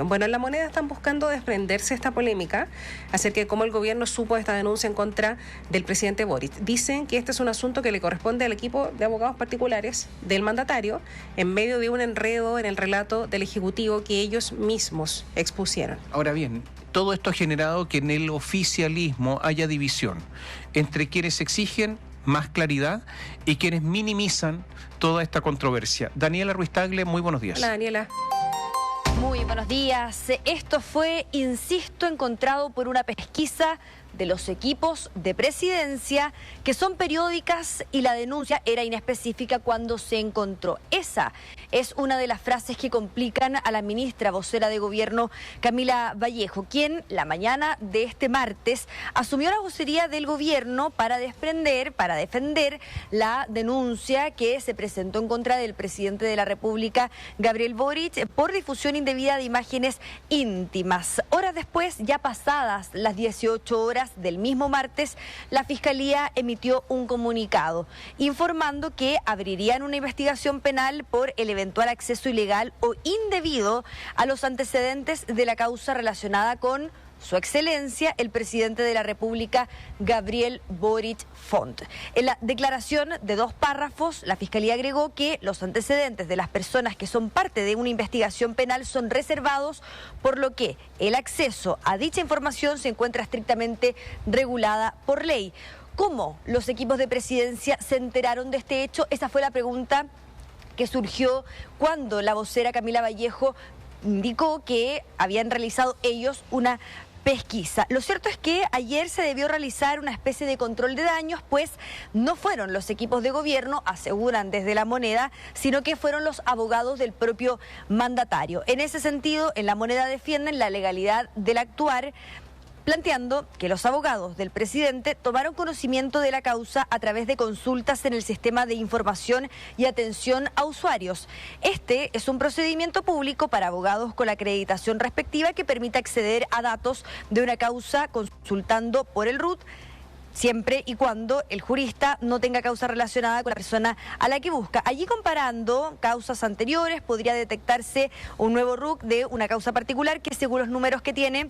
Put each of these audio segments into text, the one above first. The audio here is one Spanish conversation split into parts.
Bueno, en La Moneda están buscando desprenderse de esta polémica acerca de cómo el gobierno supo esta denuncia en contra del presidente Boric. Dicen que este es un asunto que le corresponde al equipo de abogados particulares del mandatario en medio de un enredo en el relato del Ejecutivo que ellos mismos expusieron. Ahora bien, todo esto ha generado que en el oficialismo haya división entre quienes exigen más claridad y quienes minimizan toda esta controversia. Daniela Ruiz Tagle, muy buenos días. Hola, Daniela. Muy buenos días. Esto fue, insisto, encontrado por una pesquisa de los equipos de presidencia que son periódicas y la denuncia era inespecífica cuando se encontró. Esa es una de las frases que complican a la ministra vocera de gobierno Camila Vallejo, quien la mañana de este martes asumió la vocería del gobierno para defender la denuncia que se presentó en contra del presidente de la República, Gabriel Boric, por difusión indebida de imágenes íntimas. Horas después, ya pasadas las 18 horas del mismo martes, la Fiscalía emitió un comunicado informando que abrirían una investigación penal por el eventual acceso ilegal o indebido a los antecedentes de la causa relacionada con Su Excelencia, el presidente de la República, Gabriel Boric Font. En la declaración de 2 párrafos, la Fiscalía agregó que los antecedentes de las personas que son parte de una investigación penal son reservados, por lo que el acceso a dicha información se encuentra estrictamente regulada por ley. ¿Cómo los equipos de presidencia se enteraron de este hecho? Esa fue la pregunta que surgió cuando la vocera Camila Vallejo indicó que habían realizado ellos una pesquisa. Lo cierto es que ayer se debió realizar una especie de control de daños, pues no fueron los equipos de gobierno, aseguran desde La Moneda, sino que fueron los abogados del propio mandatario. En ese sentido, en La Moneda defienden la legalidad del actuar, planteando que los abogados del presidente tomaron conocimiento de la causa a través de consultas en el sistema de información y atención a usuarios. Este es un procedimiento público para abogados con la acreditación respectiva que permite acceder a datos de una causa consultando por el RUT, siempre y cuando el jurista no tenga causa relacionada con la persona a la que busca. Allí, comparando causas anteriores, podría detectarse un nuevo RUC de una causa particular que, según los números que tiene,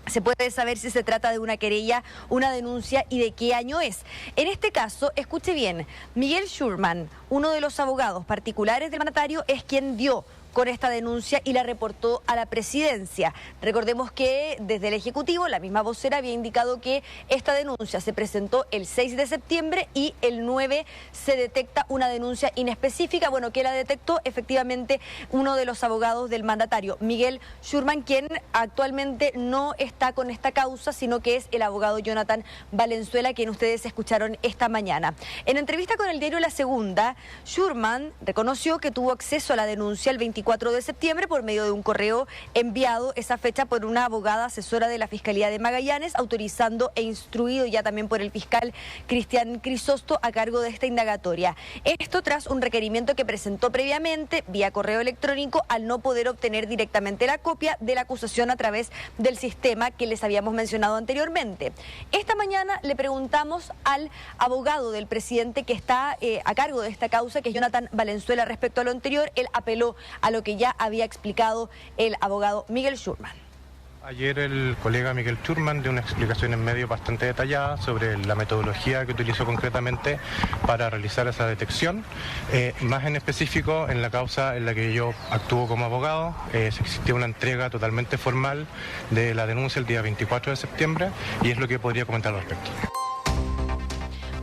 se puede saber si se trata de una querella, una denuncia y de qué año es. En este caso, escuche bien, Miguel Schurman, uno de los abogados particulares del mandatario, es quien dio con esta denuncia y la reportó a la presidencia. Recordemos que desde el Ejecutivo, la misma vocera había indicado que esta denuncia se presentó el 6 de septiembre y el 9 se detecta una denuncia inespecífica. Bueno, que la detectó efectivamente uno de los abogados del mandatario, Miguel Schurman, quien actualmente no está con esta causa, sino que es el abogado Jonathan Valenzuela, quien ustedes escucharon esta mañana. En entrevista con el diario La Segunda, Schurman reconoció que tuvo acceso a la denuncia el 24 de septiembre por medio de un correo enviado esa fecha por una abogada asesora de la Fiscalía de Magallanes, autorizando e instruido ya también por el fiscal Cristian Crisosto a cargo de esta indagatoria. Esto tras un requerimiento que presentó previamente vía correo electrónico al no poder obtener directamente la copia de la acusación a través del sistema que les habíamos mencionado anteriormente. Esta mañana le preguntamos al abogado del presidente que está a cargo de esta causa, que es Jonathan Valenzuela, respecto a lo anterior. Él apeló a lo que ya había explicado el abogado Miguel Schurman. Ayer el colega Miguel Schurman dio una explicación en medio bastante detallada sobre la metodología que utilizó concretamente para realizar esa detección. Más en específico, en la causa en la que yo actúo como abogado, existía una entrega totalmente formal de la denuncia el día 24 de septiembre y es lo que podría comentar al respecto.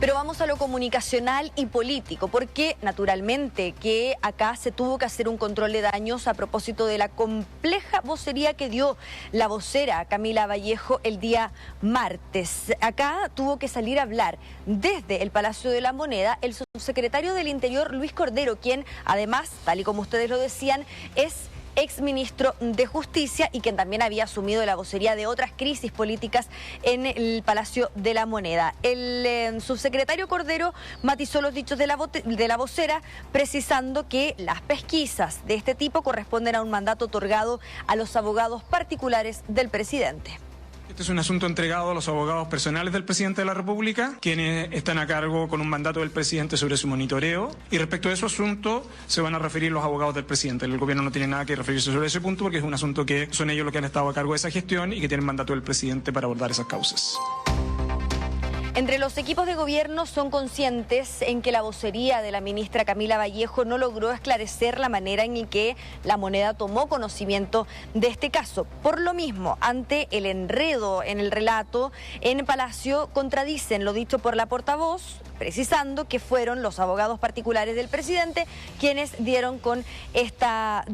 Pero vamos a lo comunicacional y político, porque naturalmente que acá se tuvo que hacer un control de daños a propósito de la compleja vocería que dio la vocera Camila Vallejo el día martes. Acá tuvo que salir a hablar desde el Palacio de la Moneda el subsecretario del Interior, Luis Cordero, quien además, tal y como ustedes lo decían, es exministro de Justicia y quien también había asumido la vocería de otras crisis políticas en el Palacio de la Moneda. El subsecretario Cordero matizó los dichos de la vocera, precisando que las pesquisas de este tipo corresponden a un mandato otorgado a los abogados particulares del presidente. Este es un asunto entregado a los abogados personales del presidente de la República, quienes están a cargo con un mandato del presidente sobre su monitoreo. Y respecto a ese asunto, se van a referir los abogados del presidente. El gobierno no tiene nada que referirse sobre ese punto porque es un asunto que son ellos los que han estado a cargo de esa gestión y que tienen mandato del presidente para abordar esas causas. Entre los equipos de gobierno son conscientes en que la vocería de la ministra Camila Vallejo no logró esclarecer la manera en que la moneda tomó conocimiento de este caso. Por lo mismo, ante el enredo en el relato, en Palacio contradicen lo dicho por la portavoz, precisando que fueron los abogados particulares del presidente quienes dieron con esta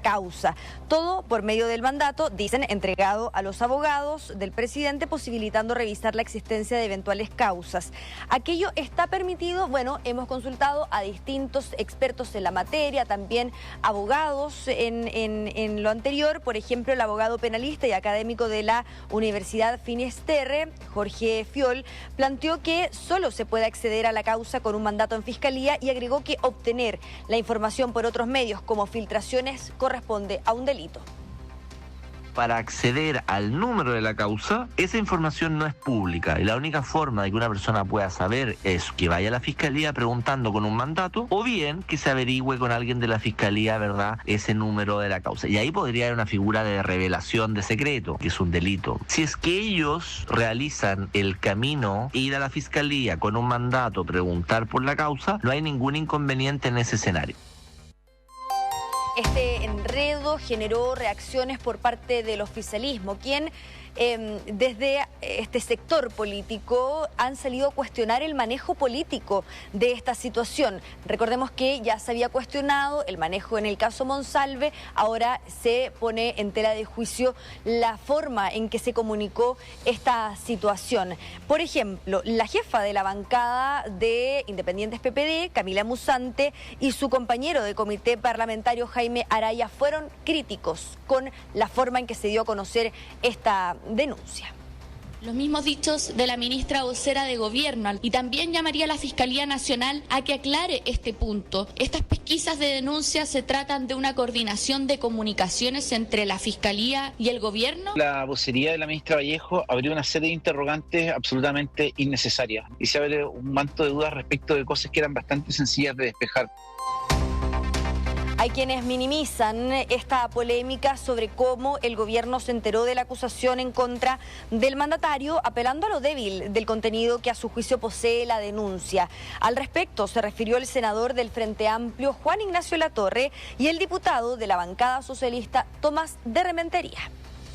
causa. Todo por medio del mandato, dicen, entregado a los abogados del presidente, posibilitando revisar la existencia de eventuales causas. ¿Aquello está permitido? Bueno, hemos consultado a distintos expertos en la materia, también abogados en lo anterior. Por ejemplo, el abogado penalista y académico de la Universidad Finisterre, Jorge Fiol, planteó que solo se puede acceder a la causa con un mandato en fiscalía y agregó que obtener la información por otros medios como filtraciones corresponde a un delito. Para acceder al número de la causa, esa información no es pública y la única forma de que una persona pueda saber es que vaya a la fiscalía preguntando con un mandato o bien que se averigüe con alguien de la fiscalía, ¿verdad?, ese número de la causa. Y ahí podría haber una figura de revelación de secreto, que es un delito. Si es que ellos realizan el camino, ir a la fiscalía con un mandato, preguntar por la causa, no hay ningún inconveniente en ese escenario. Este enredo generó reacciones por parte del oficialismo, quien desde este sector político han salido a cuestionar el manejo político de esta situación. Recordemos que ya se había cuestionado el manejo en el caso Monsalve, ahora se pone en tela de juicio la forma en que se comunicó esta situación. Por ejemplo, la jefa de la bancada de Independientes PPD, Camila Musante, y su compañero de comité parlamentario, Jaime Araya, fueron críticos con la forma en que se dio a conocer esta denuncia. Los mismos dichos de la ministra vocera de Gobierno, y también llamaría a la Fiscalía Nacional a que aclare este punto. Estas pesquisas de denuncia se tratan de una coordinación de comunicaciones entre la Fiscalía y el Gobierno. La vocería de la ministra Vallejo abrió una serie de interrogantes absolutamente innecesarias y se abre un manto de dudas respecto de cosas que eran bastante sencillas de despejar. Hay quienes minimizan esta polémica sobre cómo el gobierno se enteró de la acusación en contra del mandatario, apelando a lo débil del contenido que a su juicio posee la denuncia. Al respecto se refirió el senador del Frente Amplio, Juan Ignacio Latorre, y el diputado de la bancada socialista, Tomás de Rementería.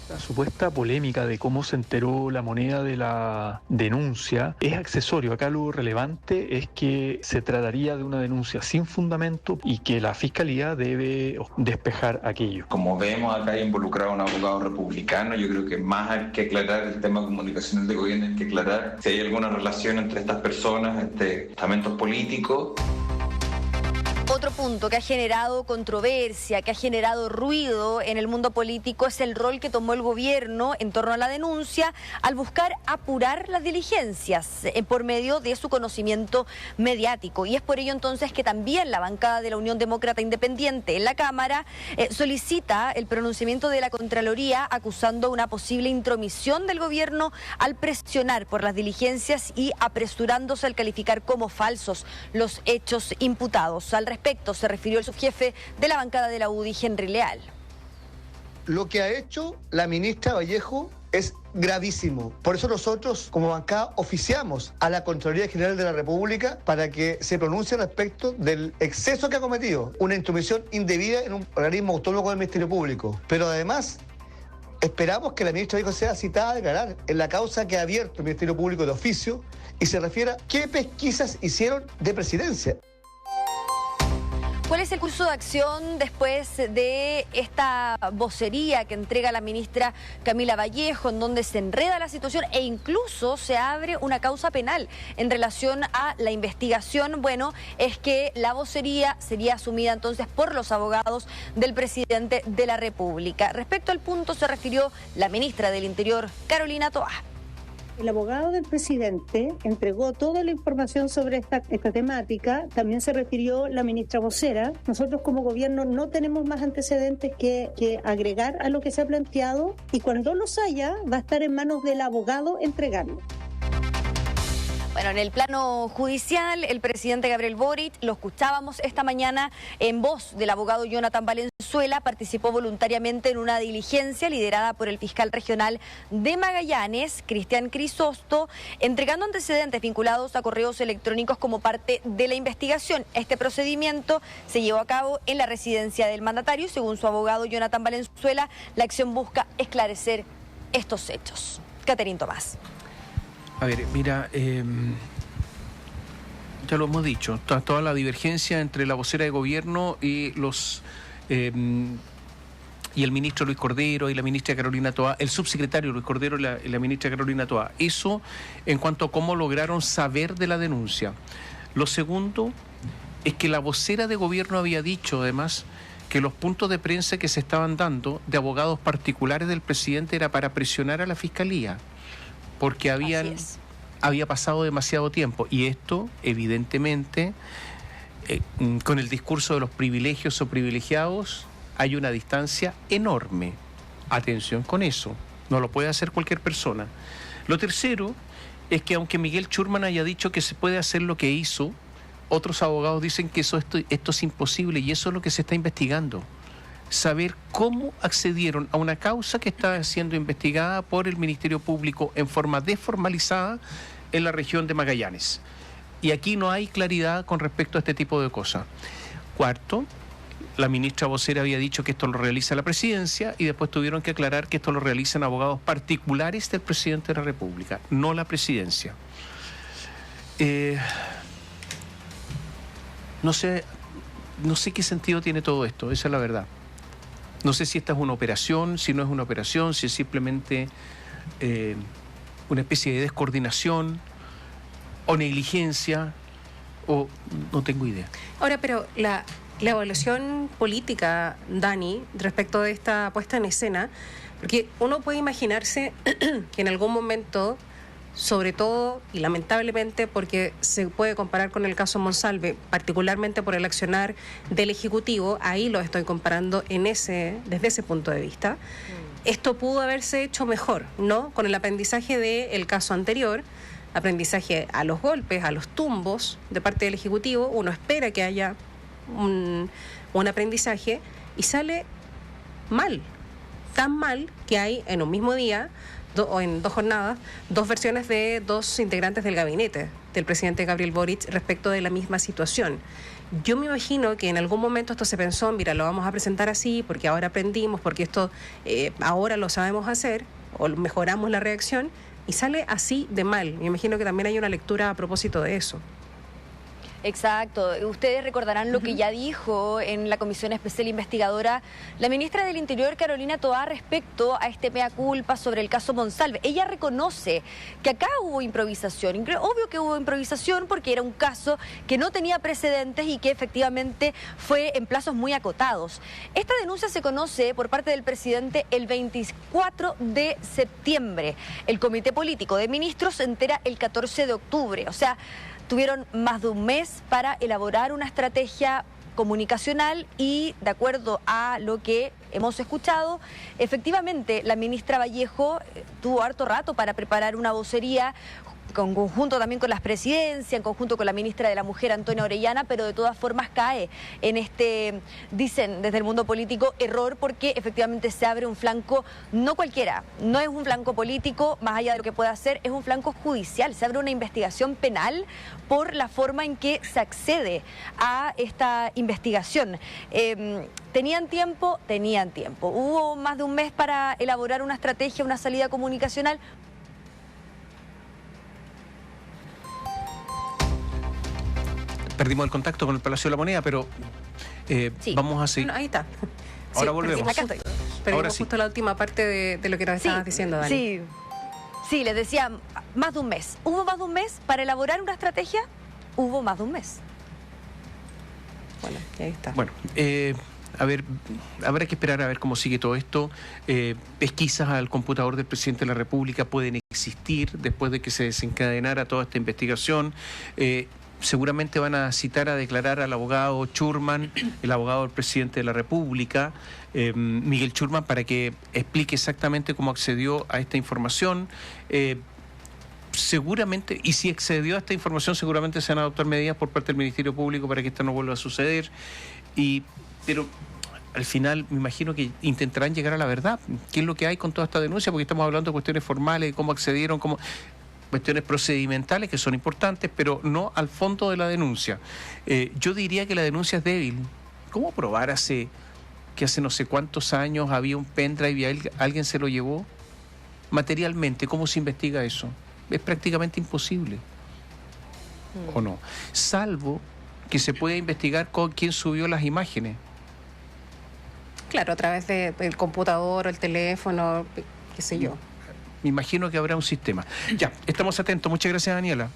La supuesta polémica de cómo se enteró la moneda de la denuncia es accesorio. Acá lo relevante es que se trataría de una denuncia sin fundamento y que la Fiscalía debe despejar aquello. Como vemos, acá hay involucrado un abogado republicano. Yo creo que más hay que aclarar el tema comunicacional de gobierno, hay que aclarar si hay alguna relación entre estas personas, entre estamentos políticos. Otro punto que ha generado controversia, que ha generado ruido en el mundo político es el rol que tomó el gobierno en torno a la denuncia al buscar apurar las diligencias por medio de su conocimiento mediático. Y es por ello entonces que también la bancada de la Unión Demócrata Independiente en la Cámara solicita el pronunciamiento de la Contraloría acusando una posible intromisión del gobierno al presionar por las diligencias y apresurándose al calificar como falsos los hechos imputados. Al respecto se refirió el subjefe de la bancada de la UDI, Henry Leal. Lo que ha hecho la ministra Vallejo es gravísimo. Por eso nosotros, como bancada, oficiamos a la Contraloría General de la República para que se pronuncie respecto del exceso que ha cometido, una intromisión indebida en un organismo autónomo del Ministerio Público. Pero además, esperamos que la ministra Vallejo sea citada a declarar en la causa que ha abierto el Ministerio Público de oficio y se refiera a qué pesquisas hicieron de presidencia. ¿Cuál es el curso de acción después de esta vocería que entrega la ministra Camila Vallejo, en donde se enreda la situación e incluso se abre una causa penal en relación a la investigación? Bueno, es que la vocería sería asumida entonces por los abogados del presidente de la República. Respecto al punto se refirió la ministra del Interior, Carolina Toá. El abogado del presidente entregó toda la información sobre esta temática, también se refirió la ministra vocera. Nosotros como gobierno no tenemos más antecedentes que agregar a lo que se ha planteado y cuando los haya va a estar en manos del abogado entregarlo. Bueno, en el plano judicial, el presidente Gabriel Boric, lo escuchábamos esta mañana en voz del abogado Jonathan Valenzuela, participó voluntariamente en una diligencia liderada por el fiscal regional de Magallanes, Cristian Crisosto, entregando antecedentes vinculados a correos electrónicos como parte de la investigación. Este procedimiento se llevó a cabo en la residencia del mandatario. Según su abogado Jonathan Valenzuela, la acción busca esclarecer estos hechos. Caterín Tomás. A ver, mira, ya lo hemos dicho, toda la divergencia entre la vocera de gobierno y y el ministro Luis Cordero y la ministra Carolina Toá, el subsecretario Luis Cordero y la ministra Carolina Toá. Eso en cuanto a cómo lograron saber de la denuncia. Lo segundo es que la vocera de gobierno había dicho, además, que los puntos de prensa que se estaban dando de abogados particulares del presidente era para presionar a la fiscalía, porque había pasado demasiado tiempo. Y esto, evidentemente, con el discurso de los privilegios o privilegiados, hay una distancia enorme. Atención con eso, no lo puede hacer cualquier persona. Lo tercero es que aunque Miguel Schurman haya dicho que se puede hacer lo que hizo, otros abogados dicen que esto es imposible, y eso es lo que se está investigando. Saber cómo accedieron a una causa que está siendo investigada por el Ministerio Público en forma desformalizada en la región de Magallanes. Y aquí no hay claridad con respecto a este tipo de cosas. Cuarto, la ministra vocera había dicho que esto lo realiza la presidencia y después tuvieron que aclarar que esto lo realizan abogados particulares del presidente de la República, no la presidencia. No sé qué sentido tiene todo esto, esa es la verdad. No sé si esta es una operación, si no es una operación, si es simplemente una especie de descoordinación o negligencia, o no tengo idea. Ahora, pero la evaluación política, Dani, respecto de esta puesta en escena, porque uno puede imaginarse que en algún momento, sobre todo y lamentablemente porque se puede comparar con el caso Monsalve, particularmente por el accionar del Ejecutivo, ahí lo estoy comparando desde ese punto de vista, esto pudo haberse hecho mejor, ¿no? Con el aprendizaje del caso anterior, aprendizaje a los golpes, a los tumbos de parte del Ejecutivo, uno espera que haya un aprendizaje y sale mal, tan mal que hay en un mismo día o en 2 jornadas, 2 versiones de 2 integrantes del gabinete del presidente Gabriel Boric respecto de la misma situación. Yo me imagino que en algún momento esto se pensó, mira, lo vamos a presentar así porque ahora aprendimos, porque esto ahora lo sabemos hacer, o mejoramos la reacción, y sale así de mal. Me imagino que también hay una lectura a propósito de eso. Exacto. Ustedes recordarán lo que ya dijo en la Comisión Especial Investigadora la ministra del Interior, Carolina Toá, respecto a este mea culpa sobre el caso Monsalve. Ella reconoce que acá hubo improvisación. Obvio que hubo improvisación porque era un caso que no tenía precedentes y que efectivamente fue en plazos muy acotados. Esta denuncia se conoce por parte del presidente el 24 de septiembre. El Comité Político de Ministros se entera el 14 de octubre. O sea, tuvieron más de un mes para elaborar una estrategia comunicacional y, de acuerdo a lo que hemos escuchado, efectivamente la ministra Vallejo tuvo harto rato para preparar una vocería en conjunto también con las presidencias, en conjunto con la ministra de la Mujer, Antonia Orellana, pero de todas formas cae en este, dicen desde el mundo político, error, porque efectivamente se abre un flanco, no cualquiera, no es un flanco político, más allá de lo que pueda hacer, es un flanco judicial, se abre una investigación penal por la forma en que se accede a esta investigación. ¿Tenían tiempo? Tenían tiempo. Hubo más de un mes para elaborar una estrategia, una salida comunicacional. Perdimos el contacto con el Palacio de la Moneda, pero sí, vamos a seguir. Bueno, ahí está. Ahora sí, volvemos. Acá estoy. Perdimos justo la última parte de lo que nos estabas diciendo, Dani. Sí, les decía, más de un mes. ¿Hubo más de un mes para elaborar una estrategia? Hubo más de un mes. Bueno, ahí está. Bueno, A ver, habrá que esperar a ver cómo sigue todo esto. Pesquisas al computador del presidente de la República pueden existir después de que se desencadenara toda esta investigación. Seguramente van a citar a declarar al abogado Schurman, el abogado del presidente de la República, Miguel Schurman, para que explique exactamente cómo accedió a esta información. Seguramente, y si accedió a esta información, seguramente se van a adoptar medidas por parte del Ministerio Público para que esto no vuelva a suceder. Pero al final me imagino que intentarán llegar a la verdad. ¿Qué es lo que hay con toda esta denuncia? Porque estamos hablando de cuestiones formales, de cómo accedieron, cuestiones procedimentales que son importantes, pero no al fondo de la denuncia. Yo diría que la denuncia es débil. ¿Cómo probar que hace no sé cuántos años había un pendrive y alguien se lo llevó? Materialmente, ¿cómo se investiga eso? Es prácticamente imposible. ¿O no? Salvo que se pueda investigar con quién subió las imágenes. Claro, a través del computador o el teléfono, qué sé yo. Me imagino que habrá un sistema. Ya, estamos atentos. Muchas gracias, Daniela.